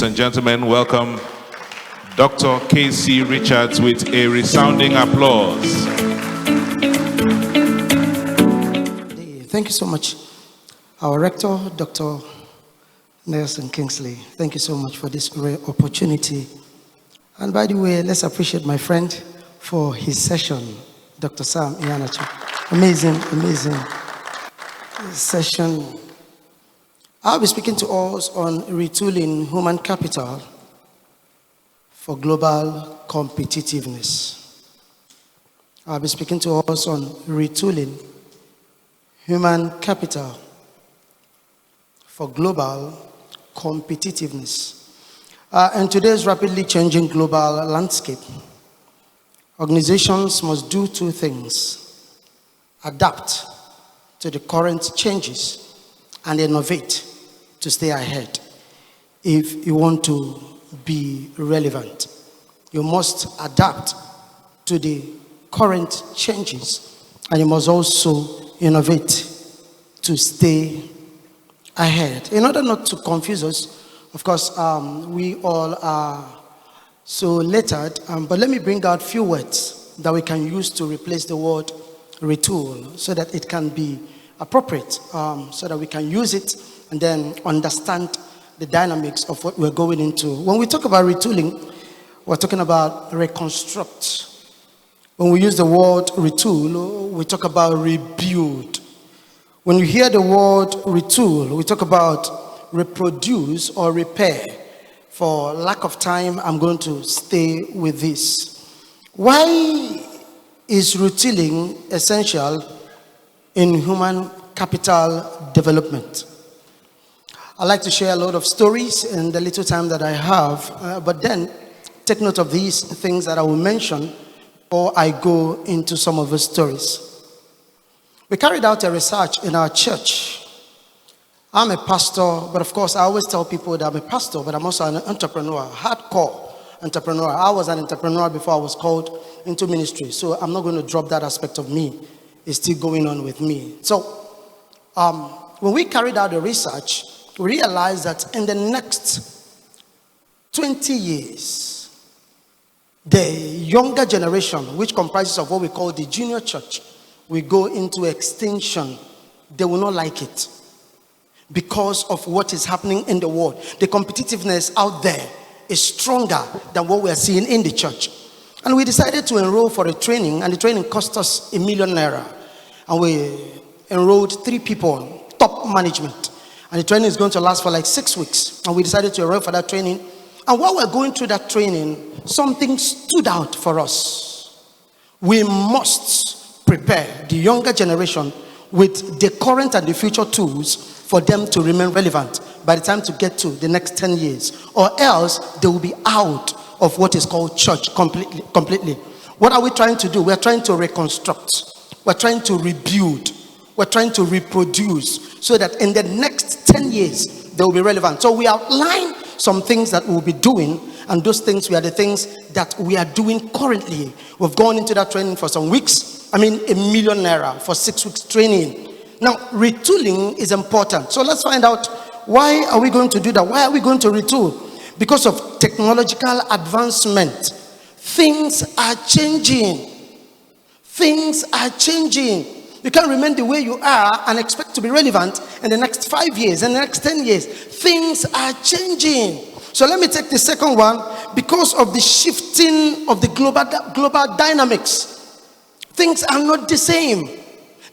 Ladies and gentlemen, welcome Dr. K.C. Richards with a resounding applause. Thank you so much. Our rector, Dr. Nelson Kingsley, thank you so much for this rare opportunity. And by the way, let's appreciate my friend for his session, Dr. Sam Ianacho. Amazing session. I'll be speaking to us on retooling human capital for global competitiveness. I'll be speaking to us on retooling human capital for global competitiveness. In today's rapidly changing global landscape, organizations must do two things: adapt to the current changes and innovate to stay ahead. If you want to be relevant, you must adapt to the current changes, and you must also innovate to stay ahead. In order not to confuse us, of course, we all are so lettered, but let me bring out a few words that we can use to replace the word retool so that it can be appropriate, so that we can use it and then understand the dynamics of what we're going into. When we talk about retooling, we're talking about reconstruct. When we use the word retool, we talk about rebuild. When you hear the word retool, we talk about reproduce or repair. For lack of time, I'm going to stay with this. Why is retooling essential in human capital development? I like to share a lot of stories in the little time that I have, but then take note of these things that I will mention before I go into some of the stories. We carried out a research in our church. I'm a pastor, but of course I always tell people that I'm a pastor, but I'm also an entrepreneur, hardcore entrepreneur. I was an entrepreneur before I was called into ministry, so I'm not going to drop that aspect of me. It's still going on with me. So when we carried out the research, we realized that in the next 20 years, the younger generation, which comprises of what we call the junior church, will go into extinction. They will not like it because of what is happening in the world. The competitiveness out there is stronger than what we are seeing in the church. And we decided to enroll for a training, and the training cost us ₦1 million. And we enrolled 3 people, top management. And the training is going to last for like 6 weeks. And we decided to enroll for that training. And while we're going through that training, something stood out for us. We must prepare the younger generation with the current and the future tools for them to remain relevant by the time to get to the next 10 years. Or else they will be out of what is called church completely. What are we trying to do? We're trying to reconstruct. We're trying to rebuild. We're trying to reproduce so that in the next 10 years, they will be relevant. So we outline some things that we'll be doing, and those things are the things that we are doing currently. We've gone into that training for some weeks. ₦1 million for 6 weeks training. Now, retooling is important. So let's find out, why are we going to do that? Why are we going to retool? Because of technological advancement. Things are changing. Things are changing. You can't remain the way you are and expect to be relevant in the next 5 years, in the next 10 years. Things are changing. So let me take the second one. Because of the shifting of the global dynamics, things are not the same.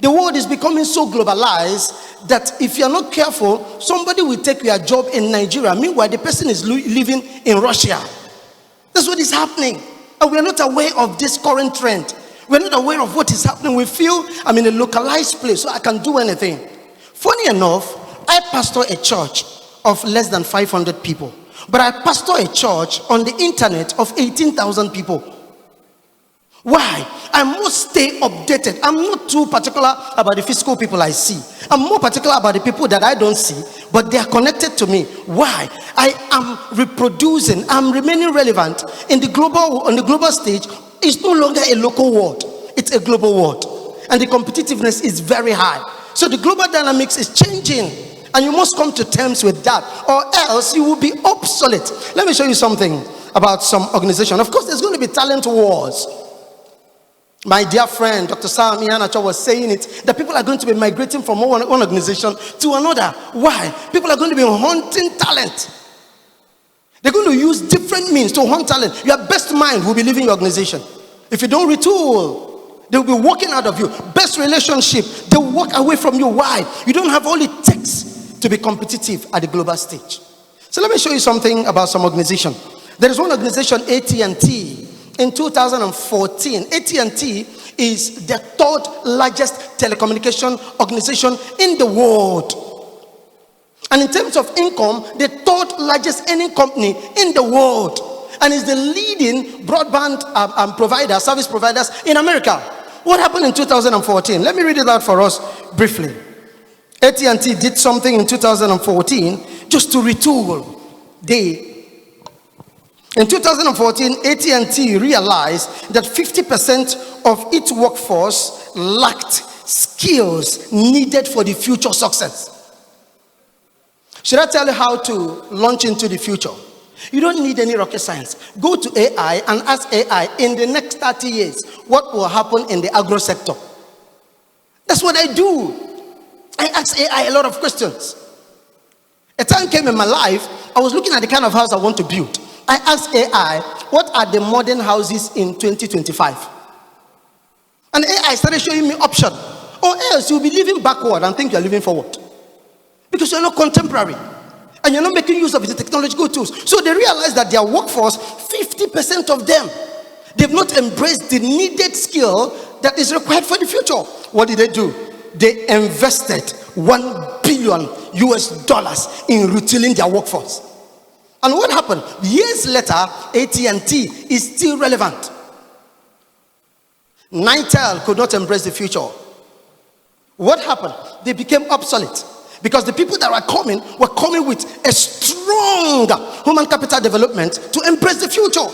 The world is becoming so globalized that if you're not careful, somebody will take your job in Nigeria. Meanwhile, the person is living in Russia. That's what is happening. And we're not aware of this current trend. We're not aware of what is happening. We feel I'm in a localized place, so I can do anything. Funny enough, I pastor a church of less than 500 people. But I pastor a church on the internet of 18,000 people. Why? I must stay updated. I'm not too particular about the physical people I see. I'm more particular about the people that I don't see, but they are connected to me. Why? I am reproducing. I'm remaining relevant on the global stage. It's no longer a local world. It's a global world. And the competitiveness is very high. So the global dynamics is changing. And you must come to terms with that, or else you will be obsolete. Let me show you something about some organization. Of course, there's going to be talent wars. My dear friend, Dr. Sam Ihanacho was saying it, that people are going to be migrating from one organization to another. Why? People are going to be hunting talent. They're going to use different means to hunt talent. Your best mind will be leaving your organization. If you don't retool, they will be walking out of you. Best relationship, they will walk away from you. Why? You don't have all it takes to be competitive at the global stage. So let me show you something about some organization. There is one organization, AT&T. In 2014, AT&T is the third largest telecommunication organization in the world. And in terms of income, the third largest earning company in the world. And is the leading broadband provider, service providers in America. What happened in 2014? Let me read it out for us briefly. AT&T did something in 2014 just to retool. In 2014, AT&T realized that 50% of its workforce lacked skills needed for the future success. Should I tell you how to launch into the future? You don't need any rocket science. Go to AI and ask AI, in the next 30 years, what will happen in the agro sector? That's what I do. I ask AI a lot of questions. A time came in my life, I was looking at the kind of house I want to build. I asked AI, what are the modern houses in 2025? And AI started showing me options. Or else you'll be living backward and think you're living forward. Because you're not contemporary. And you're not making use of the technological tools. So they realized that their workforce, 50% of them, they've not embraced the needed skill that is required for the future. What did they do? They invested $1 billion in retooling their workforce. And what happened? Years later, AT&T is still relevant. Nitel could not embrace the future. What happened? They became obsolete. Because the people that were coming with a strong human capital development to embrace the future.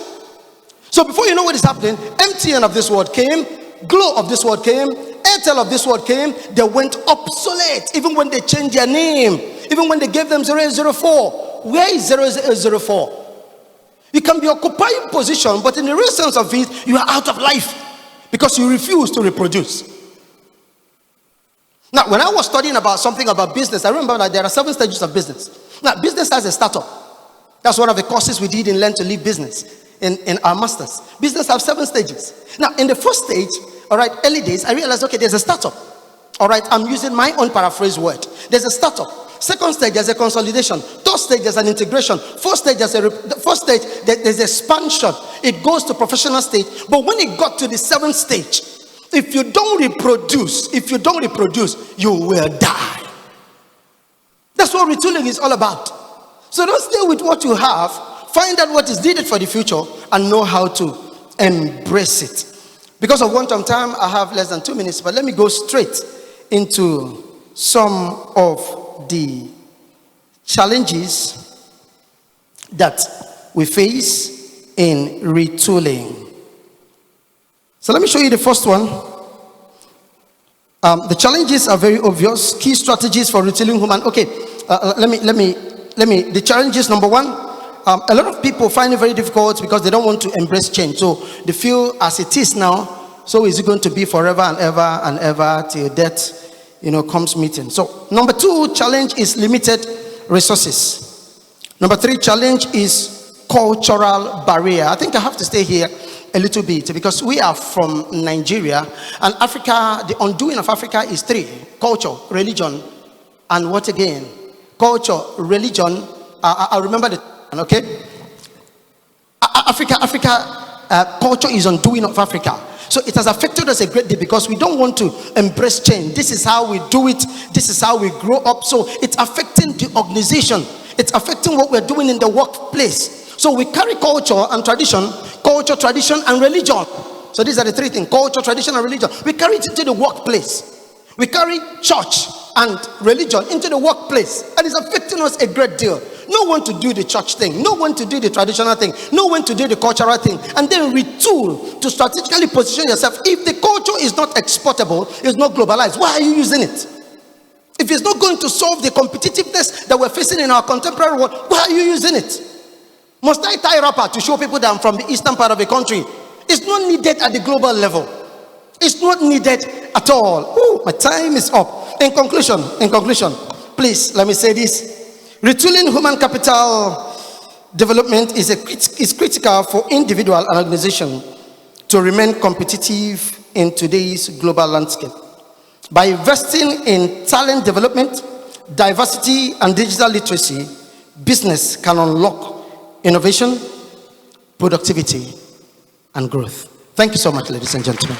So before you know what is happening, MTN of this world came, Glo of this world came, Airtel of this world came, they went obsolete. Even when they changed their name, even when they gave them 004. Where is 0004? You can be occupying position, but in the real sense of it, you are out of life because you refuse to reproduce. Now, when I was studying about something about business, I remember that there are 7 stages of business. Now, business has a startup. That's one of the courses we did in Learn to Live Business in our masters. Business has 7 stages. Now, in the first stage, all right, early days, I realized, okay, there's a startup. All right, I'm using my own paraphrase word. There's a startup. Second stage, there's a consolidation. Third stage, there's an integration. Fourth stage, there's expansion. It goes to professional stage. But when it got to the 7th stage, if you don't reproduce, you will die. That's what retooling is all about. So don't stay with what you have. Find out what is needed for the future and know how to embrace it. Because of want of time, I have less than 2 minutes, but let me go straight into some of the challenges that we face in retooling. So let me show you the first one. The challenges are very obvious. Key strategies for retooling human. Okay, let me. The challenges, number one, a lot of people find it very difficult because they don't want to embrace change. So they feel as it is now, so is it going to be forever and ever and ever till death, comes meeting. So number 2 challenge is limited resources. Number 3 challenge is cultural barrier. I think I have to stay here a little bit because we are from Nigeria, and Africa, the undoing of Africa is 3: culture, religion, and what again? Culture, religion. I remember the okay. Africa, culture is undoing of Africa. So it has affected us a great deal because we don't want to embrace change. This is how we do it. This is how we grow up. So it's affecting the organization. It's affecting what we're doing in the workplace. So we carry culture and tradition, and religion. So these are the 3 things: culture, tradition, and religion. We carry it into the workplace. We carry church and religion into the workplace, and it's affecting us a great deal. No one to do the church thing, no one to do the traditional thing, no one to do the cultural thing, and then retool to strategically position yourself. If the culture is not exportable, it's not globalized, why are you using it? If it's not going to solve the competitiveness that we're facing in our contemporary world, why are you using it? Must I tie wrapper to show people that I'm from the eastern part of the country? It's not needed at the global level. It's not needed at all. Ooh, my time is up. In conclusion, please let me say this. Retooling human capital development is critical for individual and organization to remain competitive in today's global landscape. By investing in talent development, diversity, and digital literacy, business can unlock innovation, productivity, and growth. Thank you so much, ladies and gentlemen.